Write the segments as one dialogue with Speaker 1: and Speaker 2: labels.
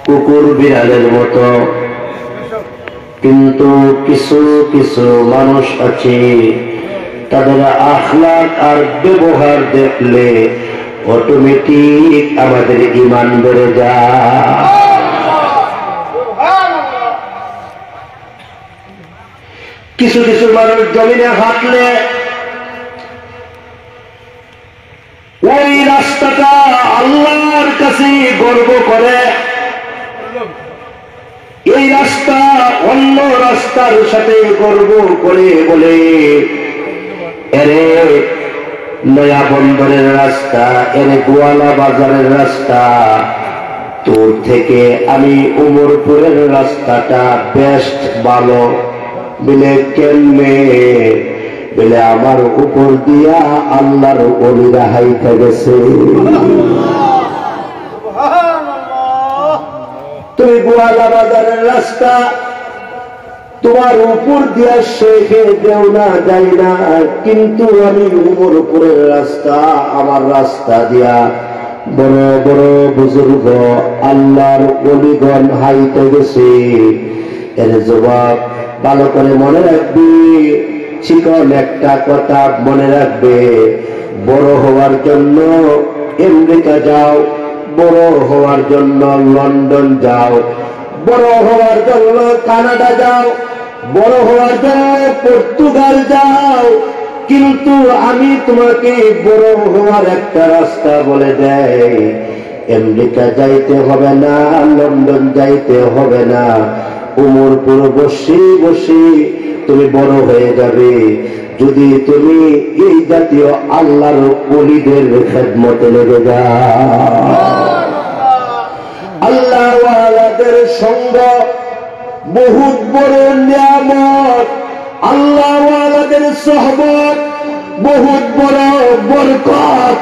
Speaker 1: কুকুর বিড়ালের মতো, কিন্তু কিছু কিছু মানুষ আছে তাদের আখলাক আর ব্যবহার দেখলে অটোমেটিক আমাদের ঈমান বেড়ে যায়। কিছু কিছু মানুষ জমিনে হাঁটলে ওই রাস্তাটা আল্লাহর কাছে গর্ব করে, এই রাস্তা অন্য রাস্তার সাথে গর্ব করে বলে, এরে নয়া বন্দরের রাস্তা, এরে গোয়ালা বাজারের রাস্তা, তোর থেকে আমি উমরপুরের রাস্তাটা বেস্ট ভালো। বলে কেমনে? বলে আমার উপর দিয়া আল্লাহর ওলিরা হাইতে গেছে। তুমি গোয়ালা বাজারের রাস্তা তোমার উপর দিয়া শেখে দেও না যাই না, কিন্তু আমি উমরপুরের রাস্তা আমার রাস্তা দিয়া বড় বড় বুজুর্গ আল্লাহর ওলিগণ হাইতে গেছে। এর জবাব ভালো করে মনে রাখবি, চিকন একটা কথা মনে রাখবে, বড় হওয়ার জন্য আমেরিকা যাও, বড় হওয়ার জন্য লন্ডন যাও, বড় হওয়ার জন্য কানাডা যাও, বড় হওয়ার জন্য পর্তুগাল যাও, কিন্তু আমি তোমাকে বড় হওয়ার একটা রাস্তা বলে দেই, আমেরিকা যাইতে হবে না, লন্ডন যাইতে হবে না, উমরপুর বসে বসে তুমি বড় হয়ে যাবে যদি তুমি এই জাতীয় আল্লাহর ওলিদের খেদমতে লেগে যাও। আল্লাহ ওয়ালাদের সঙ্গ বহুত বড় নিয়ামত, আল্লাহ ওয়ালাদের সোহবত বহুত বড় বরকত,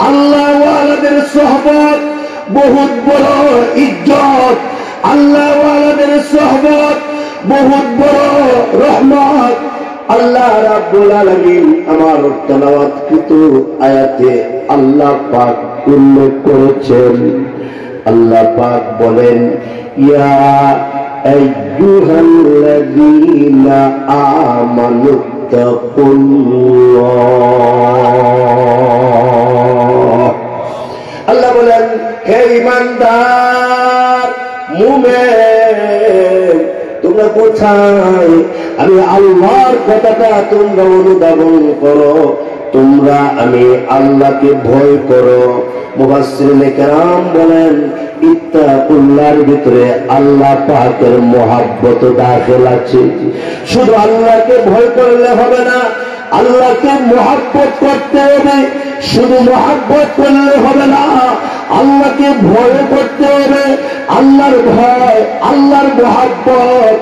Speaker 1: আল্লাহ ওয়ালাদের সোহবত বহুত বড় ইজ্জত, আল্লাহ ওয়ালাদের সোহবত বহুত বড় রহমত। আল্লাহ রাব্বুল আলামিন আমার তেলাওয়াতকৃত আয়াতে আল্লাহ পাক উল্লেখ করেছেন। আল্লাহ পাক বলেন, ইয়া আইয়ুহাল্লাযীনা আমানুত্তাকুল্লাহ। আল্লাহ বলেন, হে ঈমানদার মুমিন, তোমরা কোথায়? আমি আল্লাহর কথাটা তোমরা অনুধাবন করো, তোমরা আমি আল্লাহকে ভয় করো। মুফাসসিরিনে কেরাম বলেন, ইত্তাকুল্লাহর ভিতরে আল্লাহ পাকের মহব্বত দাখিল আছে। শুধু আল্লাহকে ভয় করলে হবে না, আল্লাহকে মহব্বত করতে হবে। শুধু মহব্বত করলে হবে না, আল্লাহকে ভয় করতে হবে। আল্লাহর ভয়, আল্লাহর মহব্বত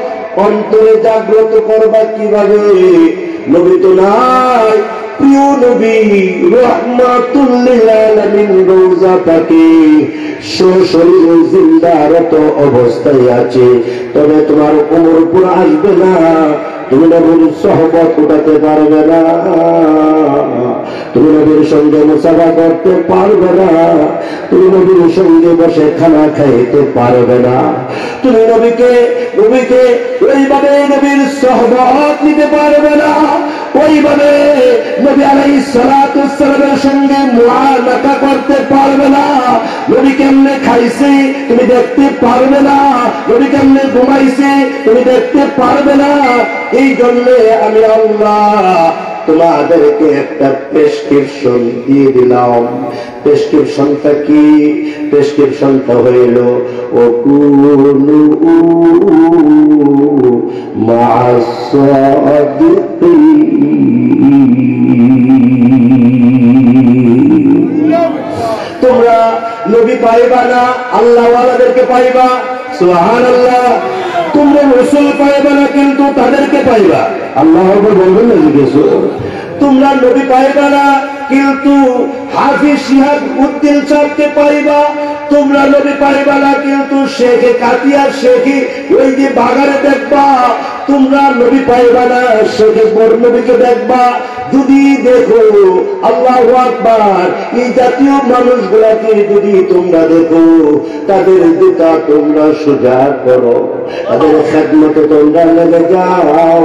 Speaker 1: অন্তরে জাগ্রত করবা কিভাবে? নবী তো নাই, প্রিয় নবী রাহমাতুল লিল আলামিন রওজা পাকে সশরীরে জিন্দারত অবস্থায় আছে, তবে তোমার উমরপুর আসবে না, তুমি নবীর সোহবত উঠাতে পারবে না, তুমি নবীর সঙ্গে মুসাফা করতে পারবে না, তুমি নবীর সঙ্গে বসে খানা খাইতে পারবে না, তুমি নবীকে ওইভাবে নবীর সোহবত নিতে পারবে না, ওইভাবে নবী আলাইহিস সালাতু ওয়াস সালামের সঙ্গে মুআলাকা করতে পারবে না। নবী কেমনে খাইছে তুমি দেখতে পারবে না, নবী কেমনে ঘুমাইছে তুমি দেখতে পারবে না। এই জন্য আমি আল্লাহ তোমাদেরকে একটা প্রেসক্রিপশন দিয়ে দিলাম। প্রেসক্রিপশনটা কি? প্রেসক্রিপশনটা হইল ওকুনু মা'আস সাদিকিন। তোমরা নবী পাইবা না, আল্লাহ ওয়ালাদেরকে পাইবা। সুবহানাল্লাহ। তোমরা রাসূল পাইবা না, কিন্তু তাদেরকে পাইবা। আল্লাহ বলবেন না জিজ্ঞেস, তোমরা নবী পাইবা না, কিন্তু হাফিজ শিহাব উদ্দিন সাহেবকে পাইবা। তোমরা নবী পাইবা না, কিন্তু শেখে কাতিয়া শেখি ওই যে বাগানে দেখবা। তোমরা নবী পাইবা না, শেখে বড় নবীকে দেখবা। যদি দেখো, আল্লাহু আকবার, এই জাতীয় মানুষগুলাকে যদি তোমরা দেখো, তাদের দিকা তোমরা সোজা করো, তাদের খেদমতে তোমরা লেগে যাও,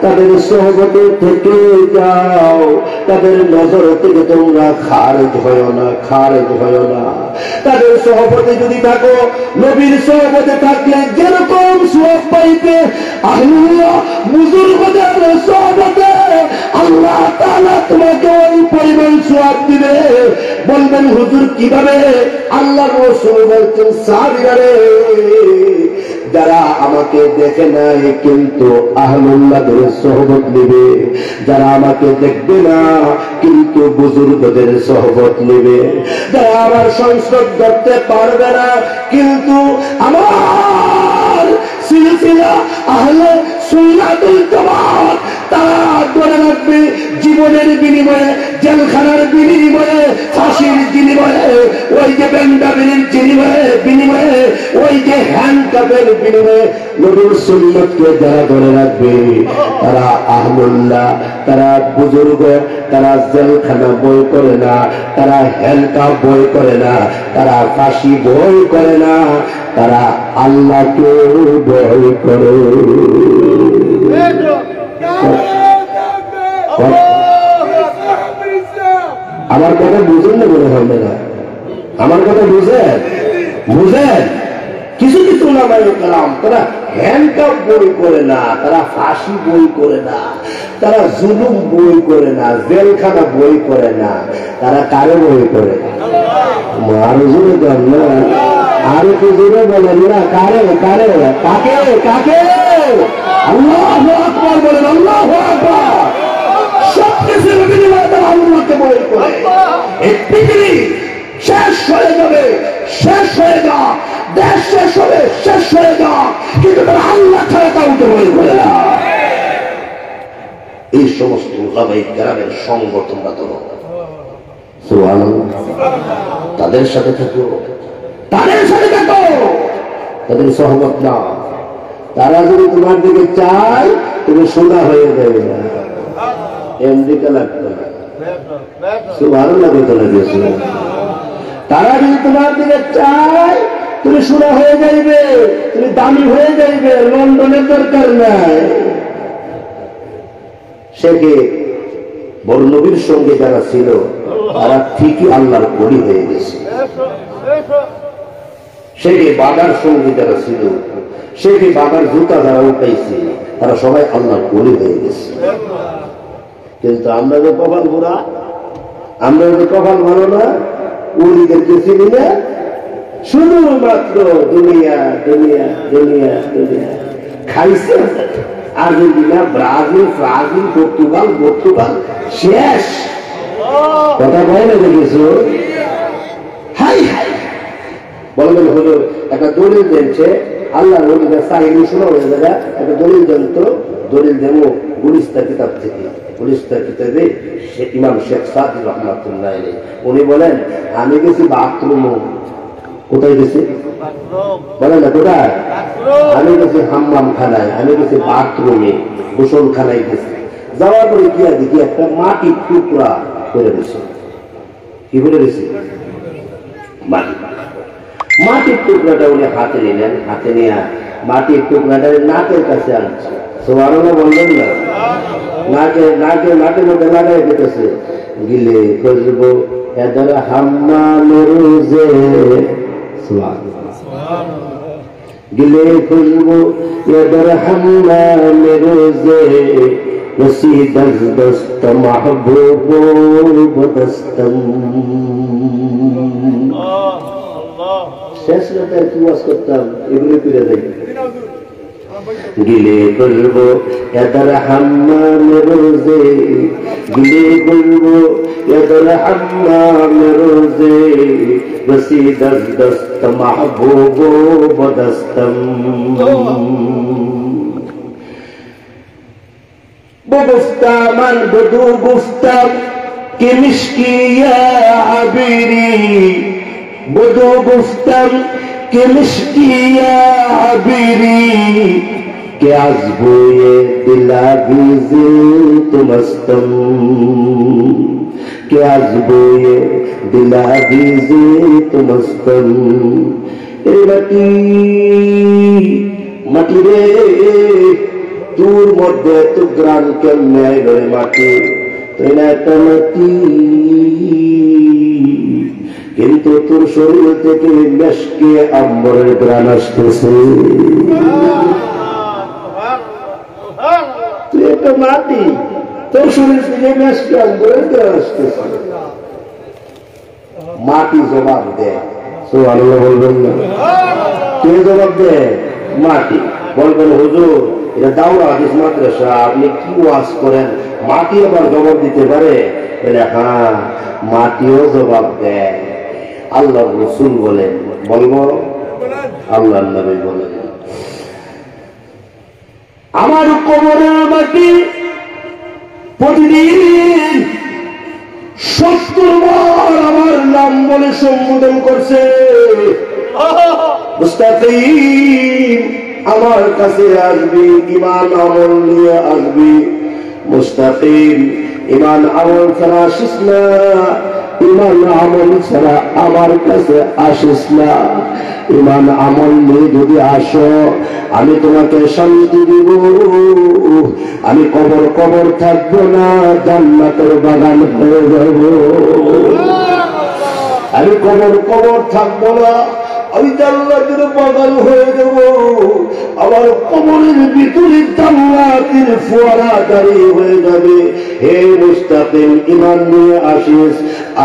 Speaker 1: তাদের সোহবতে থেকে যাও, তাদের নজর থেকে তোমরা খারেজ হয় না, খারেজ হয় না। তাদের সোহবতে যদি থাকো, নবীর সোহবতে থাকলে যেরকম সওয়াব পাইতে, আল্লাহ বুজুর্গদের সোহবতে আল্লাহ তাআলা তোমাকে ওই পরিমাণ সওয়াব দিবে। বলবেন হুজুর কিভাবে? আল্লাহর রাসূল বলছেন, সাহাবীরা রে, যারা আমাকে দেখে নাই কিন্তু আহলুল্লাহদের সোহবত নেবে, যারা আমাকে দেখবে না কিন্তু বুজুর্গদের সোহবত নেবে, যারা আমার সংস্রব করতে পারবে না কিন্তু আমার সিলসিলা আহলে সুন্নাতুল জামাত তারা ধরে রাখবে, জীবনের বিনিময়ে, জেলখানার বিনিময়ে, ফাঁসির বিনিময়ে, ওই যে বেঙ্গাবির বিনিময়ে, ওই যে হ্যান্ডকাপের বিনিময়ে নবীর সুন্নতকে যারা ধরে রাখবে, তারা আহলুল্লাহ, তারা বুজুর্গ, তারা জেলখানা বই করে না, তারা হ্যান্ডকাপ বই করে না, তারা ফাঁসি বই করে না, তারা আল্লাহকে ভয় করে। আমার কথা বুঝেন না মনে হয় না? আমার কথা বুঝেন? বুঝেন? কিছু কিছু ওলামায়ে কেরাম তারা হ্যান্ডকাপ বই করে না, তারা ফাঁসি বই করে না, তারা জুলুম বই করে না, জেলখানা বই করে না, তারা কারে বই করে? আরো জোরে দেন না, আরো তো জোরে বলেন না, কারে কারে কাকে কাকে? আল্লাহু আকবার বলেন, আল্লাহু আকবার। সবকিছুর বিনিময়ে তারা আল্লাহকে বই করে। এই পৃথিবী শেষ হয়ে যাবে, শেষ হয়ে যা, দেশ শেষ হবে, শেষ হয়ে যা, কিন্তু তারা আল্লাহ ছাড়া কাউকে বই করে না। এই সমস্ত উলামায়ে কেরামের সঙ্গ তোমরা ধরো, সুবহানাল্লাহ, তাদের সাথে থাকো, তাদের সাথে থাকো, তাদের সহমত না। তারা যদি তোমার দিকে চায় তুমি সোনা হয়ে যাবে না, এমডিকে লাগবে না, সুবহানাল্লাহ বলতে লাগিয়েছে। তারা যদি তোমার দিকে চায় তুমি সোনা হয়ে যাইবে, তুমি দামি হয়ে যাইবে, লন্ডনের দরকার নাই। শেখে বড় নবীর সঙ্গে যারা ছিল তারা ঠিকই আল্লাহর ওলি হয়ে গেছে। শেখে বাগার সঙ্গে যারা ছিল, শেখে বাগার জুতা যারা উঠাইছে, তারা সবাই আল্লাহর ওলি হয়ে গেছে। কিন্তু আমরা যে কপাল বুড়া, আমরা যে কপাল ভালো না, ওলিদেরকে চিনি না, শুধুমাত্র দুনিয়া দুনিয়া দুনিয়া দুনিয়া খাইছে। আর্জেন্টিনা, ব্রাজিল, ফ্রাজিল, পর্তুগাল, পর্তুগাল শেষ। কথা বলে না দেখেছো? হাই হাই বলবেন হলো একটা দলিল দিচ্ছে, আল্লাহ নবীর সাহিল শোনা হয়ে যাবে, একটা দলিল দেন তো। দলিল দেব গুলিস্তা কিতাব থেকে। গুলিস্তা কিতাবে ইমাম শেখ সাদি রহমাতুল্লাহ আলাইহি উনি বলেন, আমি গেছি বাথরুম। কোথায় গেছি বলেন না? কোথায়? আমি গেছি হাম্মাম খানায়, আমি গেছি বাথরুমে, গোসল খানায় গেছি। যাওয়ার পরে কি আর দেখি একটা মাটির টুকরা করে দিছে। কি করে দিছে? মাটির টুকরাটা উনি হাতে নিলেন, হাতে নিয়ে মাটির টুকরাটা নাকের কাছে আনছে। সুবহানাল্লাহ বললেন না? নাকের মধ্যে লাগাই দিতেছে। গিলে খুশবু এদের হাম্মামের রোজে, গিলে খুশবু এদের হাম্মামের রোজে, নসি দস দস্ত মাহবুব বদস্তম। শেষ রাতে কি ওয়াজ করতাম, এগুলি করে দেয়। গিলে খুশবু এদের হাম্মামের রোজে, গিলে খুশবু এদের হাম্মামের রোজে, নসি দস দস্ত মাহবুব বদস্তম। بگفتم بدو گفتم که مشکی یا عبیری، بدو گفتم که مشکی یا عبیری، कि आज़बोए दिलावीज़े तुमस्तम कि आज़बोए दिलावीज़े तुमस्तम ए माटी माटी रे তোর মধ্যে তো গ্রাম কেমনে আইলো রে মাটি তুই না একটা মাটি কিন্তু তোর শরীর থেকে মেশকে আম্বরের গ্রাম আসতেছে তুই একটা মাটি তোর শরীর থেকে মেশকে আম্বরের গ্রাম আসতেছে মাটি জবাব দেয় সুবহানাল্লাহ বলবেন না কে জবাব দেয় মাটি বলবেন হুজুর এটা দাওরা হাদিস মাদ্রাসা আপনি কি ওয়াজ করেন মাটি আবার জবাব দিতে পারে হ্যাঁ মাটিও জবাব দেয় আল্লাহ রাসূল বলেন বলবো আল্লাহর নবী বলেন আমার কবরের মাটি প্রতিদিন 70 বার আমার নাম বলে সম্বোধন করছে মুস্তাকিম আমার কাছে আসবি ঈমান আমল নিয়ে আসবি মুস্তাকিম ঈমান আমল ছাড়া আসিস না ঈমান আমল ছাড়া আমার কাছে আসিস না ঈমান আমল নিয়ে যদি আসো আমি তোমাকে শান্তি দিব আমি কবর কবর থাকবো না জান্নাতের বাগান হয়ে যাব আমি কবর কবর থাকবো না আমি জান্নাতের বাগান হয়ে যাব আমার কবরের ভিতরে জান্নাতের ফোয়ারা দাঁড়িয়ে হয়ে যাবে হে মুস্তাকিম ঈমান নিয়ে আসিস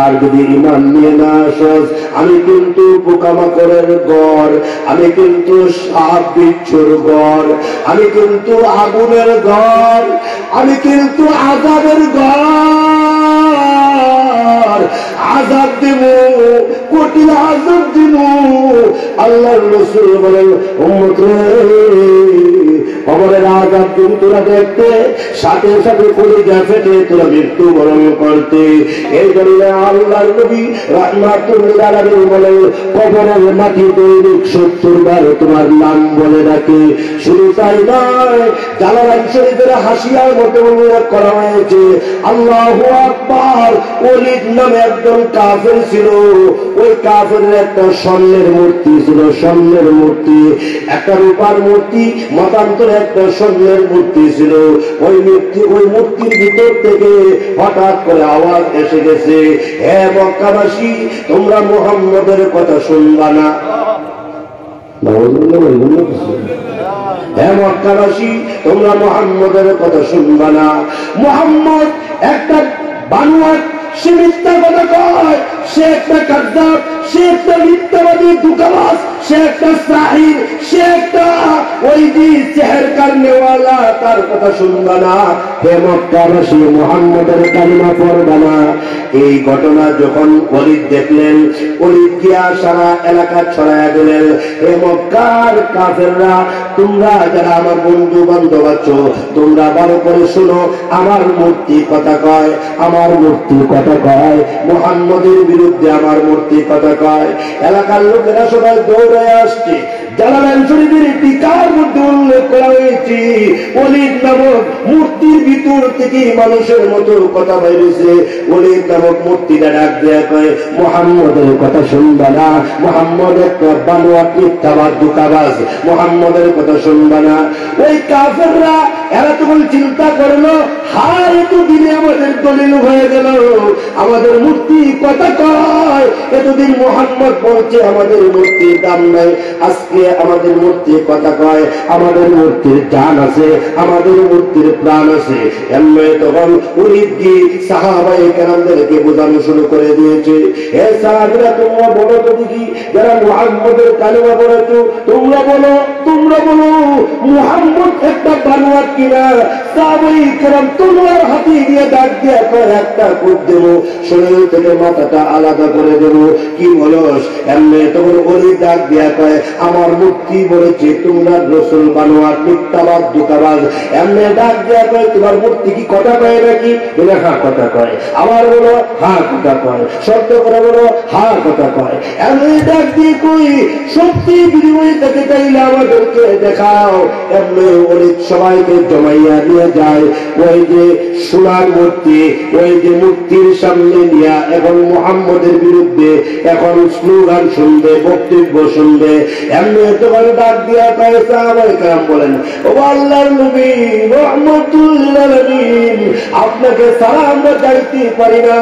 Speaker 1: আর যদি ঈমান নিয়ে না আসিস আমি কিন্তু পোকামাকড়ের ঘর আমি কিন্তু সাপ বিচ্ছুর ঘর আমি কিন্তু আগুনের ঘর আমি কিন্তু আযাবের ঘর আযাব দেব কঠিন আযাব দেব আল্লাহর রাসূল বলেন উম্মত রে কবরের আযাব দিন তোরা দেখতে সাথে সাথে কলিজা ফেটে তোরা মৃত্যুবরণ করতে এই জন্য আল্লাহর নবী রাহমাতুল্লাহ আলাইহি বলেন কবরের মাটিতে 70 বার তোমার নাম বলে ডাকে শুধু তাই নয় জালালাইন শরীফের হাসিয়ার মধ্যে উল্লেখ করা হয়েছে আল্লাহু আকবার ওলীদ নামে একজন কাফের ছিল ওই কাফেরের একটা স্বর্ণের মূর্তি ছিল স্বর্ণের মূর্তি একটা রূপার মূর্তি মতান্তরে একটা স্বর্ণের মূর্তি ছিল ওই মূর্তির ভিতর থেকে হঠাৎ করে আওয়াজ এসে গেছে হে মক্কাবাসী তোমরা মুহাম্মদের কথা শুনবা না হে মক্কাবাসী তোমরা মুহাম্মদের কথা শুনবা না মুহাম্মদ একটা বানোয়াট সে মিথ্যা কথা কয় সে একটা কাযযাব সে একটা মিথ্যাবাদী ধোঁকাবাজ সে একটা সাহির সে একটা ওই যে সেহর করনেওয়ালা তার কথা শুনবা না হে মক্কাবাসী মুহাম্মদের কালিমা পড়বা না এই ঘটনা যখন ওলীদ দেখলেন ওলীদ গিয়া সারা এলাকা ছড়ায়া দিলেন হে মক্কার কাফেররা তোমরা যারা আমার বন্ধু বান্ধব আছো তোমরা ভালো করে শোনো আমার মূর্তি কথা কয় আমার মূর্তি কথা কয় মুহাম্মদের বিরুদ্ধে আমার মূর্তি কথা কয় এলাকার লোকেরা সবাই দৌড়ে আসছে জালালাইন শরীফের টিকার মধ্যে উল্লেখ করা হয়েছে ওলীদ নামক মূর্তির ভিতর থেকে মানুষের মতো কথা বেরিয়েছে ওলীদ নামক মূর্তিটা ডাক দেয়া কয় মুহাম্মদের কথা শুনবা না মুহাম্মদ একটা বানোয়াট মিথ্যাবাদ ধোঁকাবাজ মুহাম্মদের কথা শুনবা না ওই কাফেররা এরা তখন চিন্তা করলো হার এতদিনে আমাদের দলিল হয়ে গেল আমাদের মূর্তি কথা কয় এতদিন মুহাম্মদ বলছে আমাদের মূর্তির দাম নাই আজকে আমাদের মূর্তি কথা কয় আমাদের মূর্তির জান আছে আমাদের মূর্তির প্রাণ আছে এমনি তখন ওলীদ কি সাহাবায়ে কেরামদেরকে বোঝানো শুরু করে দিয়েছে হে সাহাবীরা তোমরা বলো তো দেখি যারা মুহাম্মদের কালিমা পড়েছো তোমরা বলো মুহাম্মদ একটা বানোয়াট কিনা সাহাবায়ে কেরাম তোমার হাতে দিয়ে ডাক দিয়ে কয় একটা কোপ দেব শরীর থেকে মাথাটা আলাদা করে দেব কি বলস এমনি তখন ওলীদ ডাক দিয়া কয় আমার মূর্তি বলেছে তোমরা রাসূল বানোয়াট মিথ্যাবাদ ধোঁকাবাজ এমনি ডাক দিয়া কয় তোমার মূর্তি কি কথা কয় নাকি বলে হ্যাঁ কথা কয় আবার বলো হ্যাঁ কথা কয় শব্দ করে বলো হ্যাঁ কথা কয় এমনি ডাক দিয়ে কই সত্যি বিনিময়ে তাকে চাইলে আমাদের আমাদেরকে দেখাও। এমনি অনেক সবাইকে জমাইয়া নিয়ে যায় ওই যে সোনার মূর্তি, ওই যে মূর্তির সামনে নিয়ে এখন মুহাম্মদের বিরুদ্ধে এখন স্লোগান শুনবে, বক্তব্য শুনবে। এমনি তখন ডাক দিয়া কয় সাহাবায়ে কেরাম বলেন, ও আল্লাহর নবী রাহমাতুল লিল আলামিন, আপনাকে সালাম আমরা যাইতে পারি না।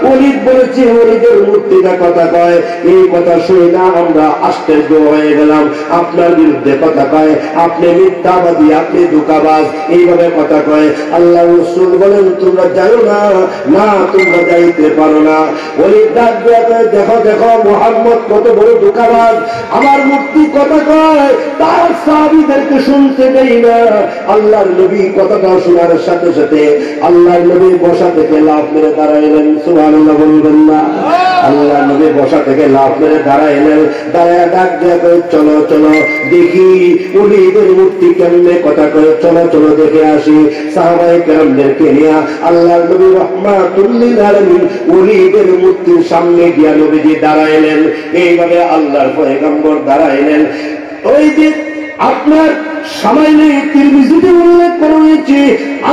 Speaker 1: ওলিদ বলেছে, ওলিদের মূর্তিটা কথা কয়, এই কথা শুনে না আমরা আশ্চর্য হয়ে গেলাম। আপনার বিরুদ্ধে কথা কয়, আপনি মিথ্যাবাদী, আপনি ধোঁকাবাজ, এইভাবে কথা কয়। আল্লাহ রাসূল বলেন তোমরা যাও না, না তোমরা যাইতে পারো না। ওলিদ ডাক দিয়া কয়, দেখো দেখো মুহাম্মদ কত বড় ধোঁকাবাজ, আমার মূর্তি কথা কয়, তার সাহাবীদেরকে শুনতে দেই না। আল্লাহর নবী কথাটা শোনার সাথে সাথে আল্লাহর নবী বসা থেকে লাফ মেরে দাঁড়াইলেন। সুবহানাল্লাহ বলবেন না? আল্লাহর নবী বসা থেকে লাফ মেরে দাঁড়াইলেন। দাঁড়ায় ডাক দিয়া কয়, চলো চলো দেখি ওলিদের মূর্তি কেমনে কথা কয়, চলো চলো দেখে আসি। সাহাবায়ে কেরামদেরকে নিয়ে আল্লাহর নবী রাহমাতুল লিল আলামিন ওলিদের মূর্তির সামনে গিয়া নবীজি দাঁড়াইলেন। এইভাবে আল্লাহর পয়গম্বর দাঁড়াইলেন। ওই যে আপনার সামাইলে তিরমিজিতে উল্লেখ করা হয়েছে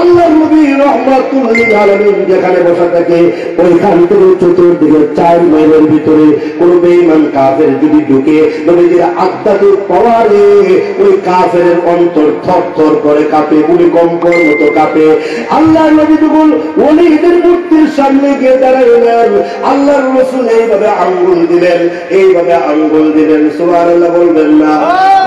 Speaker 1: আল্লাহর নবী রাহমাতুল লিল আলামিন যেখানে বসা থাকে ওইখান থেকে চতুর্দিকে 4 মাইলের ভিতরে কোন বেঈমান কাফের যদি ঢুকে, নবীজির আধ্যাত্মিক পাওয়ারে ওই কাফেরের অন্তর থরথর করে কাঁপে, ভূমিকম্পের মতো কাঁপে। আল্লাহর নবী যখন ওলিদের মূর্তির সামনে গিয়ে দাঁড়াইলেন, আল্লাহর রাসূল এইভাবে আঙ্গুল দিলেন, এইভাবে আঙ্গুল দিলেন। সুবহানাল্লাহ বলবেন না?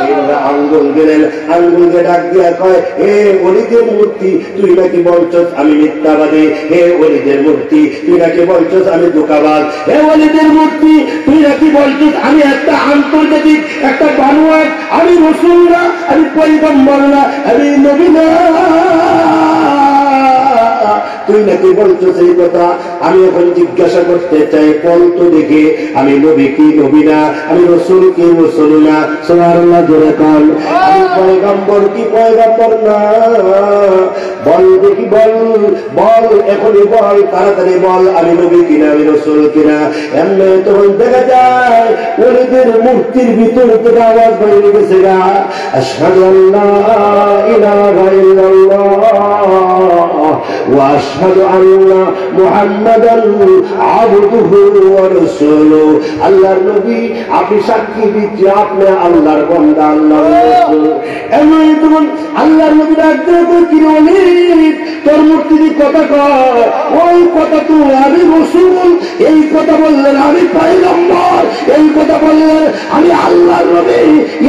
Speaker 1: এইভাবে আঙ্গুল দিলেন। আঙ্গুল দিয়ে ডাক দিয়া কয়, হে ওলিদের মূর্তি তুই নাকি বলছস আমি মিথ্যাবাদী, হে ওলিদের মূর্তি তুই নাকি বলছস আমি ধোঁকাবাজ, হে ওলিদের মূর্তি তুই নাকি বলছস আমি একটা আন্তর্জাতিক একটা বানোয়াট, আমি রাসূল না, আমি পয়গম্বর না, আমি নবী না, তুই নাকি বলছো সেই কথা। আমি এখন জিজ্ঞাসা করতে চাই, বল তো দেখি আমি নবী কি নবী না, আমি রাসূল কি রাসূল না? সুবহানাল্লাহ জোরে বল। আমি পয়গম্বর কি পয়গম্বর না? বল দেখি, বল বল, এখনই বল, তাড়াতাড়ি বল, আমি নবী কিনা, আমি রাসূল কিনা। এমনি তখন দেখা যায় ওলিদের মূর্তির ভিতর থেকে আওয়াজ বেরিয়ে গেছে, গা আশহাদু আল্লা ইলাহা ইল্লাল্লাহ ওয়া আশহাদু আন্না মুহাম্মাদান আবদুহু ওয়া রাসূলুহু। আল্লাহর নবী আপনি সাক্ষী দিচ্ছি আপনি আল্লাহর বান্দা, আল্লাহর রাসূল। এমন তখন আল্লাহর নবী ডাক দিয়ে কি ওলিদ তোর মূর্তি কথা কয়, ওই কথা তো আমি রাসূল, এই কথা বললেন আমি পয়গম্বর, এই কথা বললেন আমি আল্লাহর নবী,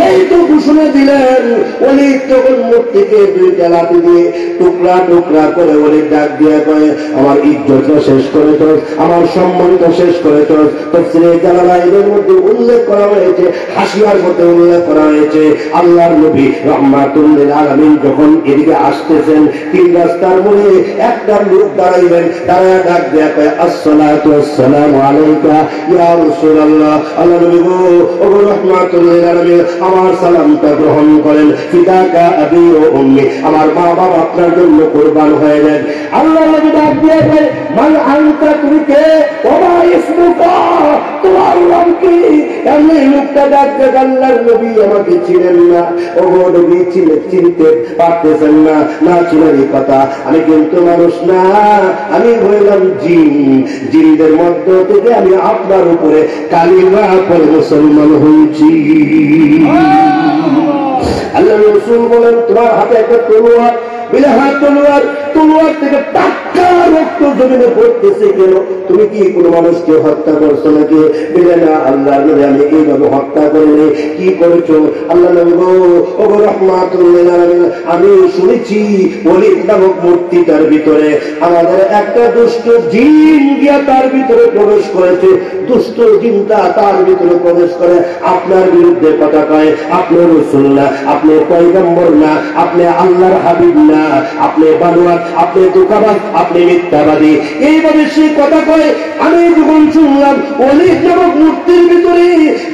Speaker 1: এই তো ঘোষণা দিলেন। ওলিদ তখন মূর্তিকে 2টা লাঠি দিয়ে টুকরা টুকরা করে ওলিদ ডাক দিয়া কয়, আমার ইজ্জতটা শেষ করেছ, আমার সম্মানটা শেষ করেছ। তাফসীরে জালালাইনের মধ্যে উল্লেখ করা হয়েছে, হাসিয়ার মধ্যে উল্লেখ করা হয়েছে আল্লাহর নবী রাহমাতুল লিল আলামিন যখন এদিকে আসতেছেন, 3 রাস্তার মোড়ে একটা লোক দাঁড়াইলেন, দাঁড়ায় ডাক দিয়া কয়, আসসালাতু ওয়াসসালামু আলাইকা ইয়া রাসূলুল্লাহ। আল্লাহ নবী গো ও রাহমাতুল লিল আলামিন আমার সালামটা গ্রহণ করেন, ফিদাকা আবি ওয়া উম্মি, আমার মা বাবা আপনার জন্য কুরবান হয়ে যান। আল্লাহ নবী ডাক দিয়া কয়, মান আনতা, তুমি কে, ওয়া মা ইসমুকা, তোমার নাম কি? এমনি লোকটা ডাক দিয়ে আল্লাহর নবী আমাকে চিনেন না, ও নবী চিনতে পারতেছেন না, না চিনার কথা, আমি কিন্তু মানুষ না, আমি হইলাম জিন, জিনদের মধ্য থেকে আমি আপনার উপরে কালিমা পড়ে মুসলমান হয়েছি। আল্লাহ রাসূল বলেন, তোমার হাতে একটা তলোয়ার, বিলাহা তলোয়ার, তলোয়ার থেকে টাটকা রক্ত জমিনে পড়তেছে কেন? তুমি কি কোনো মানুষকে হত্যা করছো নাকি? বলে না আল্লাহর নবী আমি এইভাবে হত্যা করিনি। কি করেছো? আল্লাহ নবী গো ও রাহমাতুল লিল আলামিন আমি শুনেছি ওলিদ নামক মূর্তিটার ভিতরে আমাদের একটা দুষ্ট জিন গিয়া তার ভিতরে প্রবেশ করেছে, দুষ্ট জিনটা তার ভিতরে প্রবেশ করে আপনার বিরুদ্ধে কথা কয়, আপনি রাসূল না, আপনি পয়গম্বর না, আপনি আল্লাহর হাবিব না, আপনি বানোয়াট, আপনি ধোঁকাবাজ, আপনি মিথ্যাবাদী, এইভাবে সে কথা কয়। আমি যখন শুনলাম ওলিদ নামক মূর্তির ভিতরে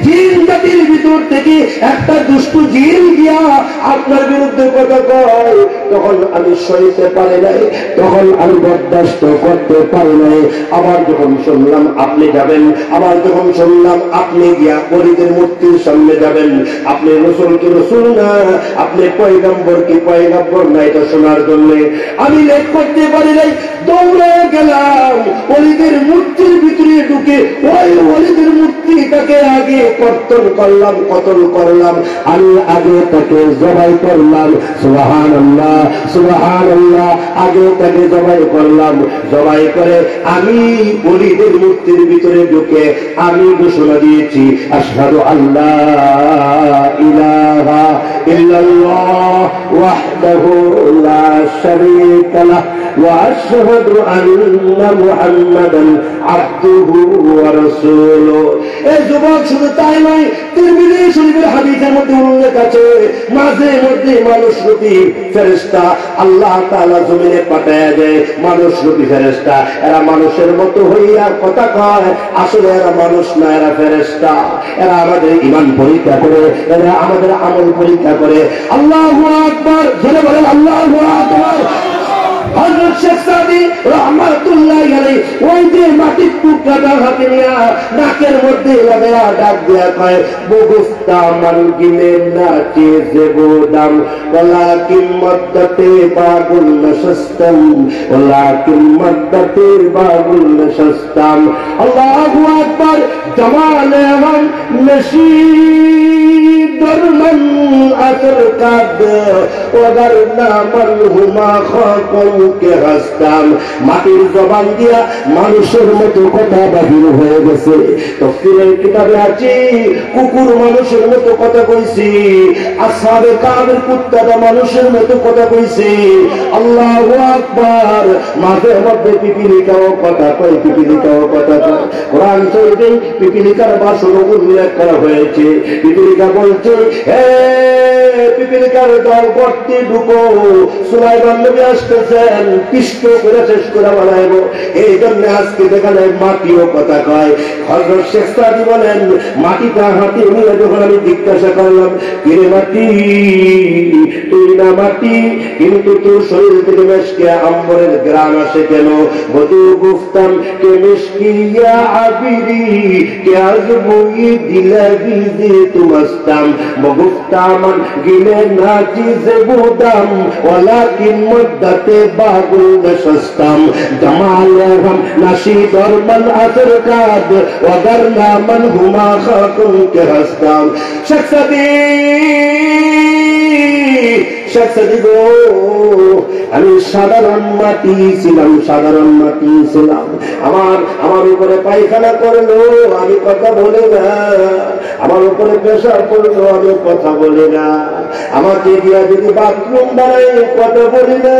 Speaker 1: জিন জাতির ভিতর থেকে একটা দুষ্ট জিন গিয়া আপনার বিরুদ্ধে কথা কয়, তখন আমি সইতে পারি নাই, তখন আমি বরদাস্ত করতে পারি নাই। আবার যখন শুনলাম আপনি যাবেন, আবার যখন শুনলাম আপনি গিয়া ওলিদের মূর্তির সামনে যাবেন, আপনি রসুল কি রসুল না, আপনি পয়গম্বর কি পয়গম্বর না, এটা শোনার জন্য আমি লেট করতে পারি নাই, দৌড়ে গেলাম ওলিদের মূর্তির ভিতরে ঢুকে ওই ওলিদের মূর্তিটাকে আগে কর্তন করলাম, কতল করলাম, আমি আগে তাকে জবাই করলাম। সুবহানাল্লাহ সুবহানাল্লাহ, আগে তাকে জবাই করলাম। জবাই করে আমি ওলিদের মূর্তির ভিতরে ঢুকে আমি ঘোষণা দিয়েছি, আশহাদু আল্লাহ ইলাহা ইল্লাল্লাহ ওয়াহদাহু লা শারীকা লাহু ওয়া আশহাদু আন্না মুহাম্মাদান আবদুহু ওয়া রাসূলুহু। এই যুবক শুধু তাই নয়, তিরমিজি শরীফের হাদিসের মধ্যে উল্লেখ আছে, মাঝে মধ্যে মানুষ রূপী ফেরেশতা আল্লাহ তাআলা জমিনে পাঠায় দেয়, মানুষ রূপী ফেরেশতা। এরা মানুষের মতো হইয়া কথা কয়, আসলে এরা মানুষ না, এরা ফেরেশতা। এরা আমাদের ঈমান পরীক্ষা করে, এরা আমাদের আমল পরীক্ষা করে। আল্লাহু আকবার, জোরে বলেন আল্লাহু আকবার। হযরত শেখ সাদি রাহমাতুল্লাহি আলাইহি ওই যে মাটির টুকরাটা হাতে নিয়া নাকের মধ্যে লাগায়া ডাক দিয়া কয়, বুগুস্তামান গিলে নাচে জেবুদাম ওয়ালাকিন মদ্দাতে বাগুল নশস্তাম ওয়ালাকিন মদ্দাতে বাগুল নশস্তাম। আল্লাহু আকবার। জামালে মান নশীদ দরমান আসর কাদ ওয়াগারনা মান হুমা খাকুম কে হাসতাম। মাটির জবান দিয়া মানুষের মতো কথা বাহির হয়ে গেছে। তাফসীরের কিতাবে আছে কুকুর মানুষের মতো কথা কইছে, আসহাবে কাবের কুত্তাটা মানুষের মতো কথা কইছে। আল্লাহু আকবার। মাঝে মধ্যে পিপিলিকাও কথা কয়, পিপিলিকাও কথা কয়। কোরআন শরীফে পিপিলিকার ভাষণ উল্লেখ করা হয়েছে। পিপিলিকা বলছে, হে পিপিলিকার দল করতে ঢুকো, সুলাইমান নবী আসতেছেন, পিষ্ট করে শেষ করে বানাইব। এই জন্য আজকে দেখালে মাটিও কথা কয়। হযরত শেখ সাদি বলেন, মাটিটা হাতে নিয়ে যখন আমি জিজ্ঞাসা করলাম, কিরে মাটি, তুই না মাটি, কিন্তু তোর শরীর থেকে মেশকে আম্বরের গ্রাম আসে কেন? বধু গুফতাম কে মিশকিয়া আবিরি কে আজবুই দিলাবি দে তুমস্তাম বগুফতামান গিলে নাচি জেবুদাম ওয়ালাকিন মদ্দাতে বাগুল নশস্তাম জামালে হাম নাশি দরমান আসর কাদ ওয়াদারনা মান হুমা খাকুম কে হাসতাম। শেখ সাদি, শেখ সাদি গো, আমি সাধারণ মাটি ছিলাম, সাধারণ মাটি ছিলাম। আমার উপরে পায়খানা করলো, আমি কথা বলি না। আমার উপরে প্রেসার করলো, আমি কথা বলি না। আমাকে দিয়া যদি বাথরুম বানাই, কথা বলি না।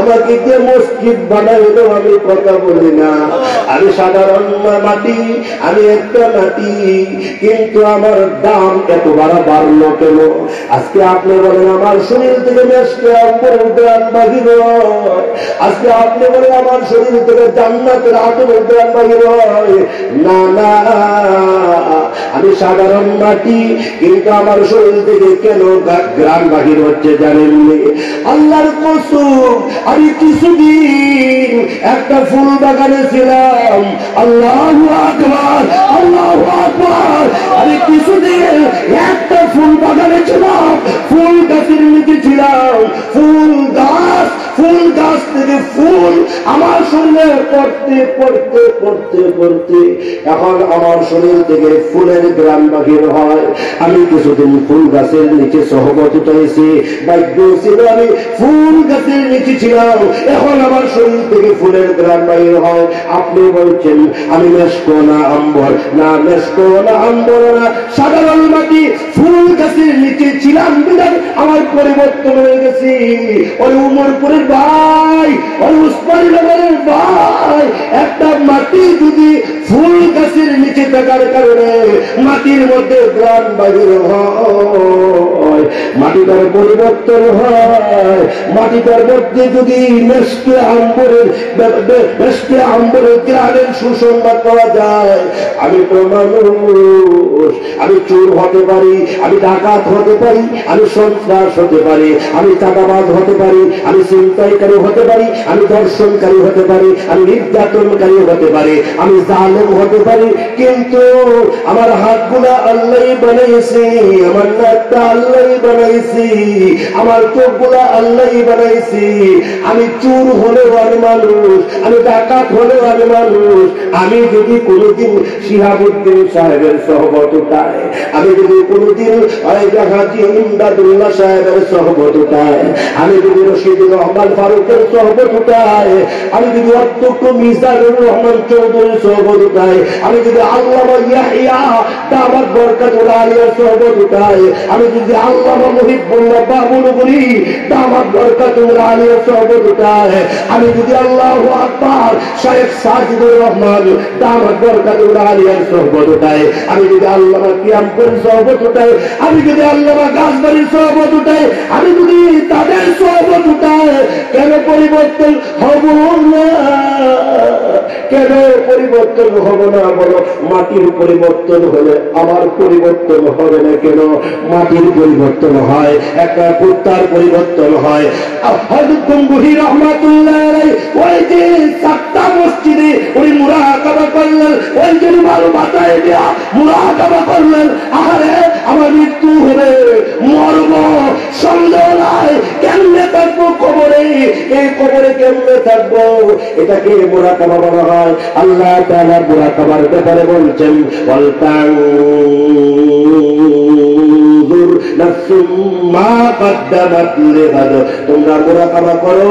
Speaker 1: আমাকে দিয়ে মসজিদ বানাইলো, আমি কথা বলি না। আমি সাধারণ মাটি, আমি একটা মাটি, কিন্তু আমার দাম এত বাড়লো কেন? আজকে আপনি বলেন আমার শরীর থেকে মেশকে আম্বরের উদ্যান বাহির হয়, আজকে আপনি বলেন আমার শরীর থেকে জান্নাতের আতরের উদ্যান বাহির হয়। না না, আমি সাধারণ মাটি, কিন্তু আমার শরীর থেকে কেন গ্রাম বাহির হচ্ছে জানেননি? আল্লাহর কসম, আমি কিছুদিন একটা ফুল বাগানে ছিলাম। আল্লাহু আকবার, আল্লাহু আকবার। আমি কিছুদিন একটা ফুল বাগানে ছিলাম, ফুল গাছের নিচে ছিলাম। ফুল গাছ থেকে ফুল আমার শরীরে পড়তে পড়তে পড়তে পড়তে এখন আমার শরীর থেকে ফুলের গ্রাম বাহির হয়। আমি কিছুদিন ফুল গাছের নিচে সহবত হয়েছি, ভাগ্য ছিল আমি ফুল গাছের নিচে ছিলাম, এখন আমার শরীর থেকে ফুলের গ্রাম বাহির হয়। আপনি বলছেন আমি মেশকো না আম্বর, না মেশকো না আম্বর না, সাধারণ মাটি, ফুল গাছের নিচে ছিলাম বিধায় আমার পরিবর্তন হয়ে গেছি। ওই উমরপুরের ভাই, ওই উসমানী নগরের ভাই, একটা মাটি যদি ফুল গাছের নিচে থাকার কারণে মাটির মধ্যে গ্রাম বাহির হয়, মাটিটার পরিবর্তন হয়, মাটিটার মধ্যে যদি মেশকে আম্বরের গ্রামের সুসংবাদ পাওয়া যায়, আমি তো মানুষ, আমি চোর হতে পারি, আমি ডাকাত হতে পারি, আমি সন্ত্রাস হতে পারি, আমি চাঁদাবাজ হতে পারি, আমি ছিনতাইকারী হতে পারি, আমি ধর্ষণকারী হতে পারি, আমি নির্যাতনকারী হতে পারি, আমি জালেম হতে পারি, কিন্তু আমার হাতগুলা আল্লাহ বানাইছি, আমার নাকটা আল্লাহ বানাইছি, আমার চোখগুলা আল্লাহ বানাইছি। আমি চোর হলেও আমি মানুষ, আমি ডাকাত হলেও আমি মানুষ। আমি যদি কোনোদিন শিহাবুদ্দিন সাহেবের সহবত উঠায়, আমি যদি কোনোদিন হাজী ইমদাদুল্লাহ সাহেবের সহবত উঠায়, আমি যদি রশিদুর রহমান ফারুকের সহবত উঠায়, আমি যদি অধ্যক্ষ মিজানুর রহমান চৌধুরীর সহবত উঠায়, আমি যদি আল্লামা ইয়াহিয়া দামাত বরকাতুল আলিয়ার সহবত উঠায়, আমি যদি আল্লামা মুহিবুল্লাহ বাবুলগুরি দামাত বরকাতুল আলিয়ার সহবত উঠায়, আমি যদি আল্লাহু আকবার শাইখ সাজিদুর রহমান দামাত বরকাতুল আলিয়ার সহবত উঠায়, আমি যদি আল্লামা কিয়ামপুরের সহবত উঠায়, আমি যদি আল্লামা গাছবাড়ির সহবত উঠায়, আমি যদি তাদের সহবত উঠায়, কেন পরিবর্তন হব না? কেন পরিবর্তন হব না বলো? মাটির পরিবর্তন হলে আমার পরিবর্তন হবে না কেন? মাটির পরিবর্তন হয়, একটা কুত্তার পরিবর্তন হয়। হযরত গঙ্গুহি রাহমাতুল্লাহ আলাইহি ওই যে সাতটা মসজিদে ওই মুরাকাবা করলেন, ওই যে মাল মাথায় দিয়া মুরাকাবা করলেন, আরে আমার মৃত্যু হবে, মরব, সন্দেহ নাই, কেমনে থাকবো কবরে, এই কবরে কেমনে থাকবো? এটাকে মুরাকাবা বলা হয়। আল্লাহ তাআলা মুরাকাবার ব্যাপারে বলছেন, ওয়াল তানজুর নাফসুম মা কদ্দামাত লিগাদ, তোমরা মুরাকাবা করো,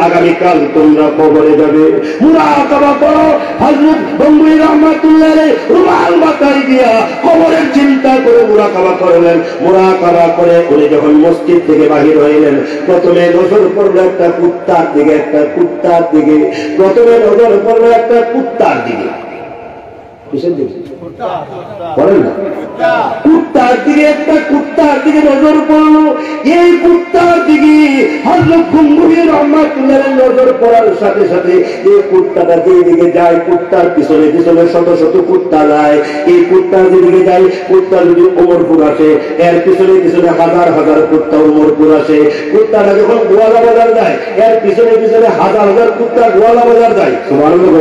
Speaker 1: আগামীকাল তোমরা কবরে যাবে। মুরাকাবা করো। হযরত গঙ্গুহি রাহমাতুল্লাহ আলাইহি রুমাল মাথায় দিয়া কবরের চিন্তা করে মুরাকাবা করলেন। মুরাকাবা করে উনি যখন মসজিদ থেকে বাহির হইলেন, প্রথমে নজর পড়লো একটা কুত্তার দিকে, একটা কুত্তার দিকে, প্রথমে নজর পড়লো একটা কুত্তার দিকে। কিসের দিকে? বলেন না, কুত্তার দিকে, একটা কুত্তার দিকে নজর পড়লো। এই কুত্তার দিকে হযরত গঙ্গুহি রাহমাতুল্লাহ আলাইহি নজর পড়ার সাথে সাথে এই কুত্তাটা যেদিকে যায়, কুত্তার পিছনে পিছনে শত শত কুত্তা যায়। এই কুত্তার যেদিকে যায়, কুত্তা যদি ওমরপুর আসে, এর পিছনে পিছনে হাজার হাজার কুত্তা ওমরপুর আসে। কুত্তাটা যখন গোয়ালা বাজার যায়, এর পিছনে পিছনে হাজার হাজার কুত্তা গোয়ালা বাজার যায়। সুবহানাল্লাহ।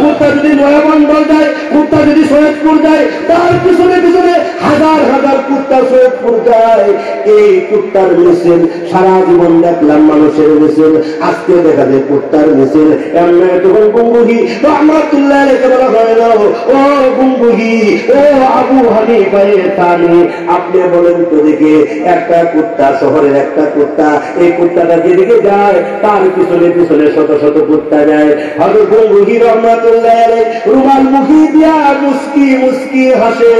Speaker 1: কুত্তা যদি নয়ামন্ডল যায়, কুত্তা যদি সৈয়দপুর যায়, তার পিছনে পিছনে হাজার হাজার কুত্তা সৈয়দপুর যায়। এই কুত্তার মিছিল সারা জীবন দেখলাম মানুষের মিছিল, আজকে দেখা যায় কুত্তার মিছিল। এমনি তখন গঙ্গুহি রাহমাতুল্লাহ আলাইহি বলা হয় না, ও গঙ্গুহি, ও আবু হানিফা থানি, আপনি বলেন তো দেখি, একটা কুত্তা, শহরের একটা কুত্তা, এই কুত্তাটা যেদিকে যায় তার পিছনে পিছনে শত শত কুত্তা যায়। হযরত গঙ্গুহি রাহমাতুল্লাহ আলাইহি রুমাল মুখে দিয়া মুস্কি মুস্কি হাসে,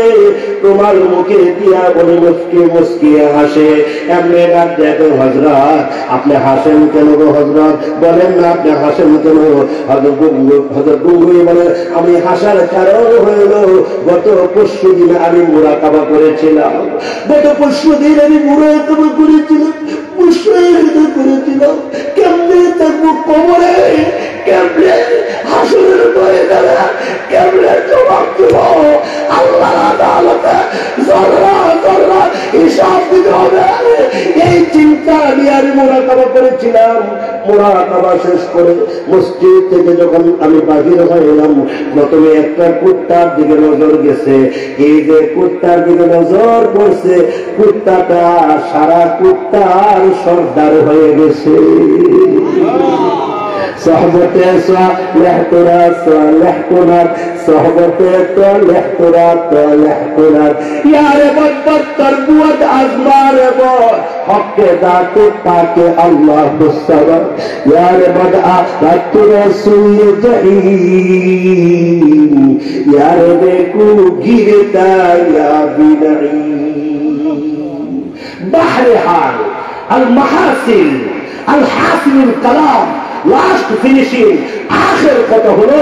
Speaker 1: রুমাল মুখে দিয়া বলে মুস্কি মুস্কি হাসে। এমনি ডাক দেখো, হযরত আপনি হাসেন কেন গো হযরত? বলেন না আপনি হাসেন কেন? হযরত গঙ্গুহি বলে, আমি হাসার কারণ হইল গত পরশু দিন আমি মুরাকাবা করেছিলাম, গত পরশু দিন আমি মুরাকাবা করেছিলাম, মুশাহিদা করেছিলাম, কেমনে থাকবো কবরে, কেমনে হাসরের ময়দানে, কেমনে জবাব দেব আল্লাহর আদালতে, জররা জররা হিসাব দিতে হবে। এই চিন্তা নিয়ে আমি মুরাকাবা করেছিলাম। মুরাকাবা শেষ করে মসজিদ থেকে যখন আমি বাহির হইলাম, প্রথমে একটা কুত্তার দিকে নজর গেছে। এই যে কুত্তার দিকে নজর পড়ছে, কুত্তাটা সারা কুত্তার সর্দার হয়ে গেছে। صحبته صالح ترى صالح ترى صحبته صالح ترى صالح ترى يا رب التربوت أزمار حق ذات پاک اللہ بالصبر یا رب رات رسول جہیم یا رب کو گرتا یا بنعیم بحر حال المحاسن الحاصل الكلام লাস্ট ফিনিশিং আখের কথা হলো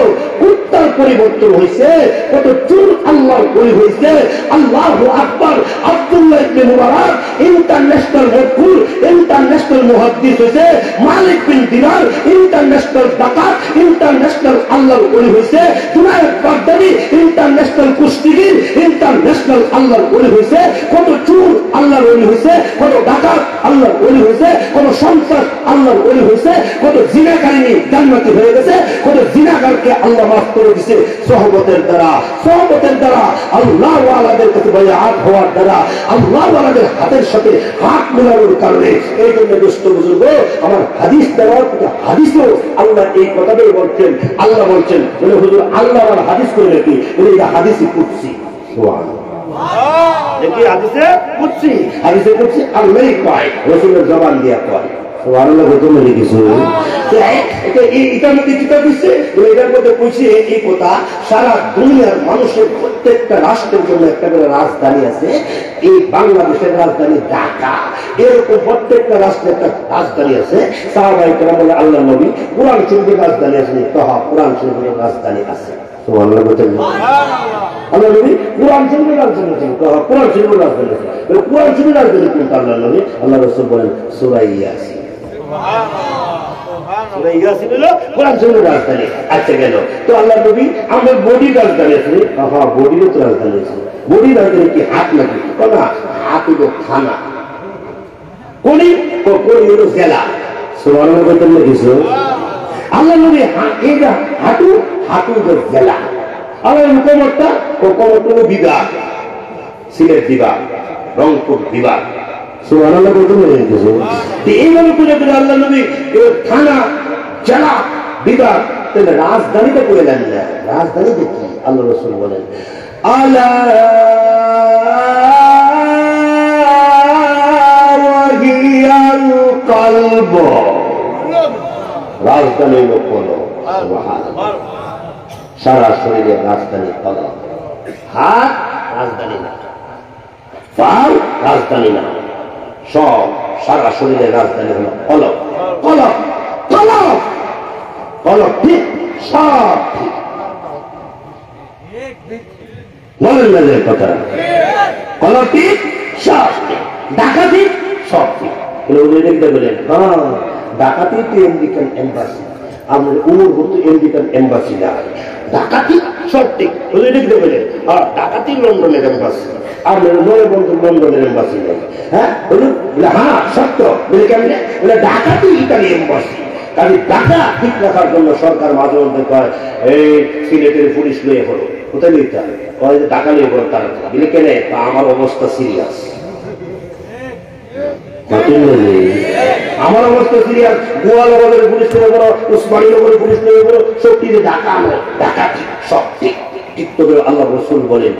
Speaker 1: বক্তার পরিবর্তন হয়েছে, কত চুল আল্লাহর বলি হয়েছে। আল্লাহু আকবার। আব্দুল্লাহ ইবনে মুবারক ইন্টারন্যাশনাল মকবুল, ইন্টারন্যাশনাল মুহাদ্দিস হয়েছে। মালিক বিন দিনার ইন্টারন্যাশনাল ডাকাত, ইন্টারন্যাশনাল আল্লাহর বলি হয়েছে। জুনায়েদ বাগদাদি ইন্টারন্যাশনাল কুস্তিগির, ইন্টারন্যাশনাল আল্লাহর বলি হয়েছে। কত চুর আল্লাহর বলি হয়েছে, কত ডাকাত আল্লাহর বলি হয়েছে, কত সন্ত্রাস আল্লাহর বলি হয়েছে, কত জিনাকারিনী জান্নাতি হয়ে গেছে, কত জিনাকারকে আল্লাহ মাফ করে দিয়েছে সহবতের দ্বারা। সহবতের দ্বারা আল্লাহ ওয়ালাদের কাছে বাইআত হওয়ার দ্বারা, আল্লাহ ওয়ালাদের হাতের সাথে হাত মেলানোর কারণে। এই জন্য দোস্ত বুজুর্গ, আমার হাদিস দেওয়ার হাদিসও আল্লাহ এই কথাটাই বলছেন। আল্লাহ বলছেন বলে হুজুর আল্লাহ আমার হাদিস করে নাকি বলে এটা হাদিসই কুদসি। দেখি হাদিসে কুদসি, হাদিসে কুদসি আল্লাহই কয়, রাসূলের জবান দিয়া কয়। সুবহানাল্লাহ। হুজুর কিছু এটার মধ্যে কিতাব দিচ্ছে, এটার মধ্যে কইছে এই কথা সারা দুনিয়ার মানুষের প্রত্যেকটা রাষ্ট্রের জন্য একটা করে রাজধানী আছে। এই বাংলাদেশের রাজধানী ঢাকা, এরকম প্রত্যেকটা রাষ্ট্রের একটা রাজধানী আছে। সাহাবায়ে কেরাম বলে আল্লাহ নবী কুরআন শরীফের রাজধানী আছে, তাহা কুরআন শরীফের রাজধানী আছে। সুবহানাল্লাহ। আল্লাহ নবী কুরআন শরীফের রাজধানী আছে, তাহা কুরআন শরীফের রাজধানী আছে। কুরআন শরীফের রাজধানী কোনটা? আল্লাহ নবী আল্লাহ রাসূল বলেন সূরা ইয়াসিন। আচ্ছা গেল তো আল্লাহ নবী আমাদের বডির রাজধানী আছে। বডিরও তো রাজধানী আছে। বডির রাজধানী কি হাত নাকি? না, হাত হলো থানা, কলি হলো জেলা। কিছু আল্লাহ নবী এইটা হাঁটু, হাঁটু হলো জেলা। আল্লাহ হুকুমতটা হলো বিভাগ, সিলেট বিভাগ, রংপুর বিভাগ। এইভাবে করে করে আল্লাহ নবী থানা, জেলা, বিভাগ, রাজধানীটা করে দেন না। রাজধানী দেখি আল্লাহ রাসূল বলেন আলা ওয়াহিয়াল কলব। রাজধানী হলো কলব। সুবহানাল্লাহ। সারা শরীরের রাজধানী কলব। হাত রাজধানী না, পা রাজধানী না, সব সারা শরীরের রাজধানী হলো কলব। কলব কলব কলব ঠিক, সব ঠিক। বলেন না যে কথা, কলব ঠিক, সব ঠিক। ডাকাতি সব ঠিক। বলেন হ্যাঁ, ডাকাতি তো আমেরিকান এম্বাসি, আমাদের উমরপুর আমেরিকান এম্বাসি না। ডাকাতি সব ঠিক দেখতে বলে, আর ডাকাতি লন্ডনের এম্বাসি, আপনার মনে বন্ধু লন্ডনের এম্বাসি নেই। হ্যাঁ হ্যাঁ সত্য বলে কেমনে বলে ডাকাতি ইতালি এম্বাসি। কাজে টাকা ঠিক রাখার জন্য সরকার মাঝে মধ্যে কয় এই সিলেটের পুলিশ লয়ে পড়ো, কোথায় নিতে হবে, কয় যে টাকা নিয়ে পড়ো তারা বলে কেনে আমার অবস্থা সিরিয়াস। আমার অবস্থা সিরিয়াস। গোয়ালনগরের পুলিশ নিয়ে পড়ো, উসমানীনগরের পুলিশ নিয়ে পড়ো, সব কিছু ঢাকা আমার ডাকাতি সব ঠিক। আল্লাহ রাসূল বলেন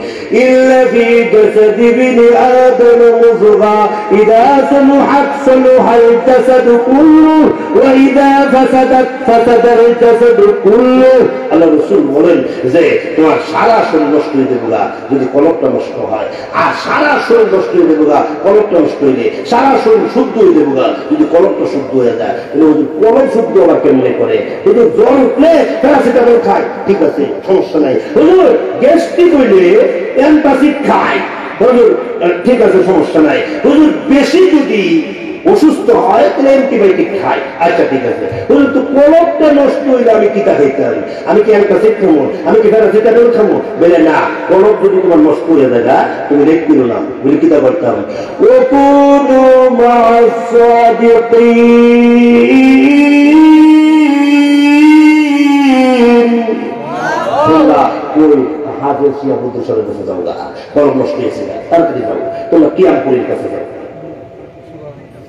Speaker 1: ইল্লা ফি জাসাদি বিনি আদম মুযগা ইযা সালুহাত সালুহাল জাসাদ কুল্লু ওয়া ইযা ফাসাদাত ফাসাদাল জাসাদ কুল্লু। আল্লাহ রাসূল বলেন যে তোমার সারা শরীর নষ্ট হয়ে যাবে যদি কলবটা নষ্ট হয়, আর সারা শরীর নষ্ট হয়ে যাবে কলবটা নষ্ট হইলে, সারা শরীর শুদ্ধ হয়ে যাবে যদি কলবটা শুদ্ধ হয়ে যায়। কলব শুদ্ধ আবার কেমনে করে? যদি জ্বর উঠলে প্যারাসিটামল খায়, ঠিক আছে সমস্যা নাই। গ্যাস্ট্রিক হইলে অ্যান্টাসিড খায়, ঠিক আছে সমস্যা নাই। হুজুর বেশি যদি অসুস্থ হয় তাহলে অ্যান্টিবায়োটিক খায়, আচ্ছা ঠিক আছে। হুজুর তো কলবটা নষ্ট হইলে আমি কিতা খাইতে হবে? আমি কি অ্যান্টাসিড খাবো? আমি কি প্যারাসিটামল খাবো? বলে না, কলব যদি তোমার নষ্ট হয়ে যায় তুমি রেট করো না, বলে কিতা করতাম ও কুনু মা'আস সাদিকিন। হাফেজ শিয়া বুদ্ধেশ্বরের কাছে যাও, কলম নষ্ট হয়েছে তাড়াতাড়ি যাও, তোমরা কিয়ামপুরীর কাছে যাও।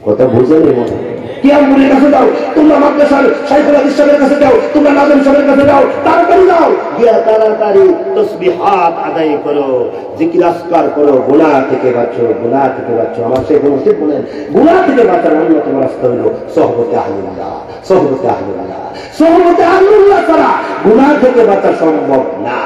Speaker 1: কথা বুঝে নেই মনে, কিয়ামপুরীর কাছে যাও, তোমরা মাদ্রাসার শাইখুল হাদিস সাহেবের কাছে যাও, তোমরা নাজম সাহেবের কাছে যাও, তাড়াতাড়ি যাও, গিয়া তাড়াতাড়ি তাসবিহাত আদায় করো, জিকির আজকার করো, গুনাহ থেকে বাঁচো, গুনাহ থেকে বাঁচো। আমার শেখ মুর্শিদ বলেন গুনাহ থেকে বাঁচার অন্যতম রাস্তা হলো সোহবতে আহলুল্লাহ। সোহবতে আহলুল্লাহ, সোহবতে আহলুল্লাহ ছাড়া গুনাহ থেকে বাঁচা সম্ভব না।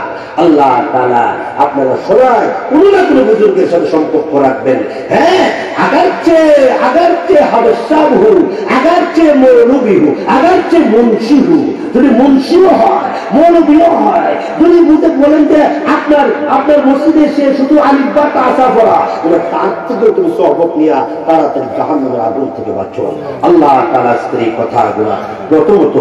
Speaker 1: আল্লাহ তাআলা আপনারা সবাই কোনো না কোনো বুজুর্গের সাথে সম্পর্ক রাখবেন। হ্যাঁ, আগাচ্ছে হবে সাবহু, আগারচে মৌলবী হোক, আগারচে মুন্সি হোক, যদি মুন্সিও হয়, মৌলবীও হয়, যদি বুঝতে বলেন যে আপনার আপনার মসজিদে সে শুধু আলিফ বা তাসা পড়া, তার থেকে তুমি সহবত নিয়ে তাড়াতাড়ি জাহান্নামের আগুন থেকে বাঁচো। আল্লাহ তাআলা স্ত্রী কথাগুলো প্রথমত